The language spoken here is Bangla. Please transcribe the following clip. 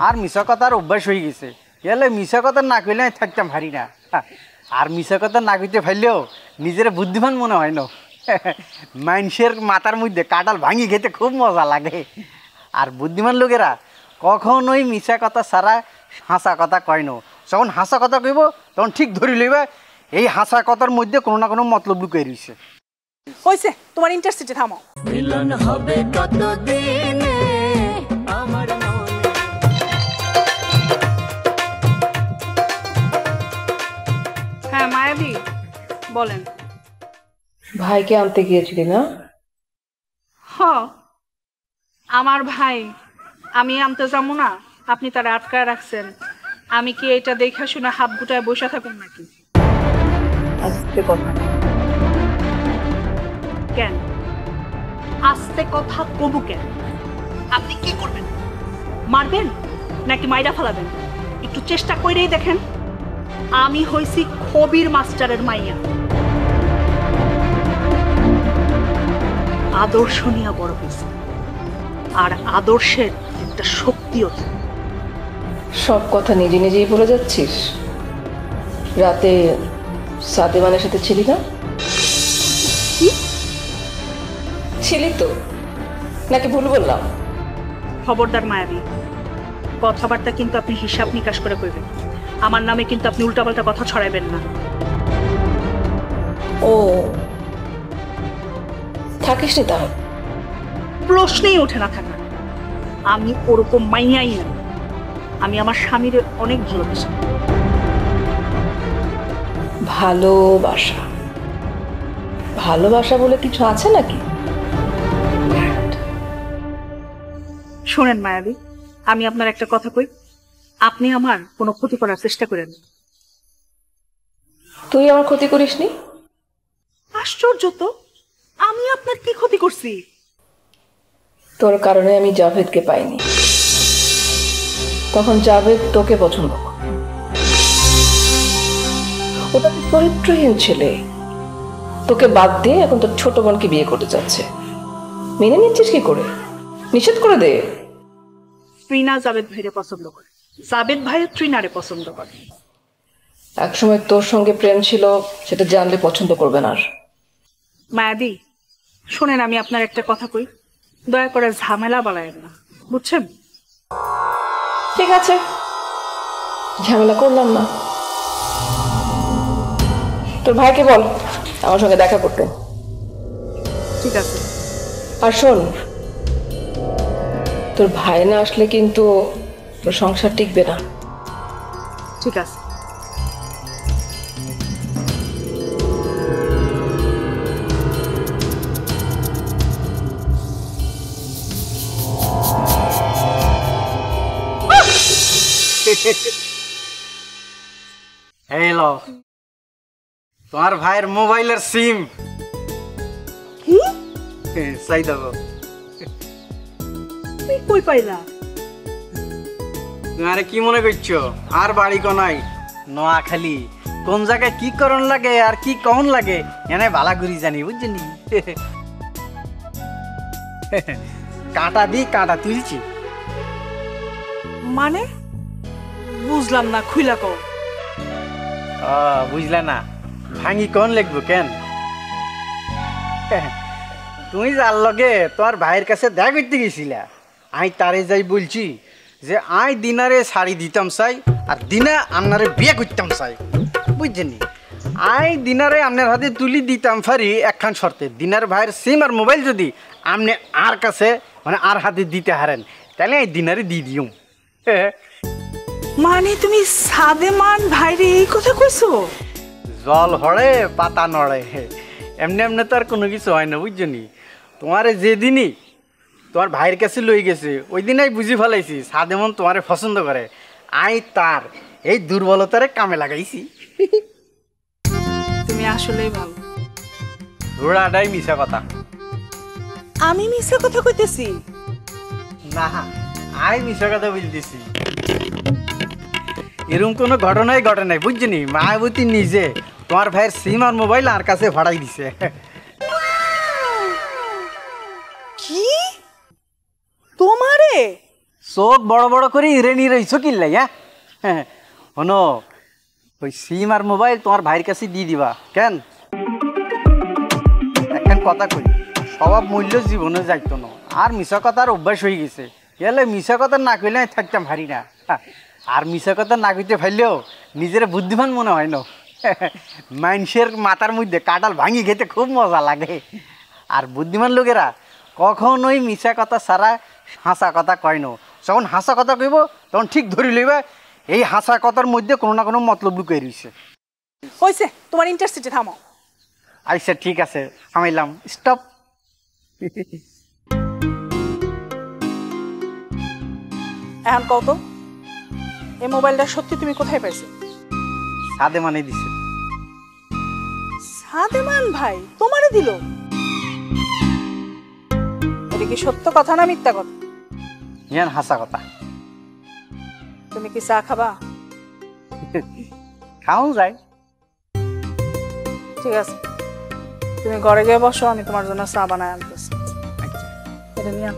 আর মিছা কথার অভ্যাস হয়ে গেছে। এলে মিছা কথা না কইলে আমি থাকতাম ভারি না। আর মিছা কথা না কইতে পারলেও নিজের বুদ্ধিমান মনে হয় না। মানুষের মাথার মধ্যে কাঁঠাল ভাঙি খেতে খুব মজা লাগে। আর বুদ্ধিমান লোকেরা কখনোই মিছা কথা ছাড়া হাসা কথা কয় না। যখন হাসা কথা কইব তখন ঠিক ধরে লইবা এই হাসা কথার মধ্যে কোনো না কোনো মতলব লুকিয়ে রয়েছে। হইছে, তোমার ইন্টারসিটি থামো। মিলন হবে কতদিনে আমার মনে। হ্যাঁ মায়াবী বলেন। ভাইকে আনতে গিয়েছিলি না? হ, আমার ভাই আমি আনতে যাবো না, আপনি তারা আটকায় রাখছেন। আমি কি এটা দেখা শুনে হাত গুটায় বসে থাকুন নাকি? আস্তে কথা। কেন আস্তে কথা কবু কেন? আপনি কি করবেন? মারবেন নাকি মাইরা ফেলাবেন? একটু চেষ্টা করেই দেখেন। আমি হইছি কবির মাস্টারের মাইয়া, আদর্শ নিয়ে বড় হয়েছে, আর আদর্শের একটা শক্তিও। সব কথা নিজে নিজেই বলে যাচ্ছিস। রাতে সাদেমানের সাথে ছিলি না? ছিলি তো, নাকি ভুল বললাম? খবরদার মায়াবী, কথাবার্তা কিন্তু আপনি হিসাব নিকাশ করে কইবেন। আমার নামে কিন্তু আপনি উল্টাপাল্টা কথা ছড়াইবেন না। ও থাকিস নি তাহলে? প্রশ্নেই ওঠে না থাকা। আমি ওরকম মাইয়াই না। আমি আমার স্বামীর অনেক ভালোবাসি। ভালোবাসা ভালোবাসা বলে কিছু আছে নাকি? শোনেন মায়াবী, আমি আপনার একটা কথা কই, আপনি আমার কোনো ক্ষতি করার চেষ্টা করেন। তুই আমার ক্ষতি করিসনি? আশ্চর্য তো, আমি আপনার কি ক্ষতি করছি? তোর কারণে আমি জাভেদকে পাইনি। তখন জাভেদ তোকে পছন্দ করে। ওটা তো চরিত্রহীন ছেলে, তোকে বাদ দিয়ে এখন তোর ছোট বোনকে বিয়ে করতে যাচ্ছে। মেনে নিচ্ছিস কি করে? নিষেধ করে দে। ট্রিনা জাবেদ ভাইরে পছন্দ করে, জাবেদ ভাইয়ের ট্রিনারে পছন্দ করে। একসময় তোর সঙ্গে প্রেম ছিল, সেটা জানলে পছন্দ করবে না আর। মায়াবী শোনেন, আমি আপনার একটা কথা কই, দয়া করে ঝামেলা বাড়ায়েন না, বুঝছেন? ঠিক আছে, ঝামেলা করলাম না। তোর ভাইকে বল আমার সঙ্গে দেখা করতে। ঠিক আছে। আর শোন, তোর ভাই না আসলে কিন্তু তোর সংসার টিকবে না। ঠিক আছে। এই লো তোমার ভাইয়ের মোবাইলের সিম। কি চাই দেবো? তুমি কই পাইলা? তোমারে কি মনে করছো আর বাড়ি কোনাই নোয়াখালী কোন জায়গায় কি করণ লাগে আর কি কখন লাগে এনে ভালা করি জানি, বুঝছেনি? কাটা দি কাটা তুলছি। মানে বুঝলাম না, খুইলা কও। বুঝলে না, ভাঙি কোন লিখবো কেন? তুমি যার লগে তোমার ভাইয়ের কাছে দেখা করতে গেছিলা, আই তারে যাই বলছি যে আই দিনারে শাড়ি দিতাম চাই আর দিনা আপনারে বিয়ে করতাম চাই, বুঝছেন? আই দিনারে আপনার হাতে তুলি দিতাম পারি একখান শর্তে, দিনার ভাইয়ের সিম আর মোবাইল যদি আপনি আর কাছে মানে আর হাতে দিতে হারেন তাহলে এই দিনারে দিয়ে দিও। মানে তুমি সাদেমান ভাইরে এই কথা কইছো? জল হড়ে পাতা নড়ে, এমনি এমনি তো আর কোনো কিছু হয় না, বুঝছনি? তোমারে যেদিনই তোমার ভাইয়ের কাছে লই গেছে ওই দিনই বুঝি ফেলাইছি সাদেমন তোমারে পছন্দ করে। আই তার এই দুর্বলতারে কামে লাগাইছি। তুমি আসলেই ভালো। ঘোড়াটাই মিশা কথা। আমি মিছা কথা কইতেছি না, আই মিশা কথা বলতেছি। এরকম কোনো ঘটনাই ঘটে নাই, বুঝছনি? মায়াবতী নিজে তোমার ভাইয়ের সিম আর মোবাইল আর কাছে ভাড়াই দিছে। কি তোমারে? চোখ বড় বড় করে ইরে নিয়ে রইছো কিনলাই হ্যাঁ শোনো ওই সিম আর মোবাইল তোমার ভাইয়ের কাছে দিয়ে দিবা কেন এখন কথা কই স্বভাব মূল্য জীবনে যাইতো না আর মিশা কথার অভ্যাস হয়ে গেছে এলে মিশা কথা না কইলে আমি থাকতাম ভারি না আর মিশা কথা না কইতে ফেললেও নিজের বুদ্ধিমান মনে হয় না মানুষের মাথার মধ্যে কাঁঠাল ভাঙি খেতে খুব মজা লাগে আর বুদ্ধিমান লোকেরা কখনোই মিশা কথা ছাড়া হাসা কথা কয় না যখন হাসা কথা কইব তখন ঠিক ধরি লইবা এই হাসা কথার মধ্যে কোনো না কোনো মতলব লুকিয়ে রয়েছে হয়েছে তোমার ইন্টারসিটি থামাও। আচ্ছা ঠিক আছে থামাইলাম স্টপ এখন কত এই মোবাইলটা সত্যি তুমি কোথায় পাইছো? সাদে মানে দিছে সাদেমান ভাই তোমারে দিল? এটা কি সত্য কথা না মিথ্যা কথা? ইয়ান হাসা কথা তুমি কি চা খাবা? খাও যায় ঠিক আছে তুমি ঘরে গিয়ে বসো, আমি তোমার জন্য চা বানায় আনতেছি। এটা নিয়ে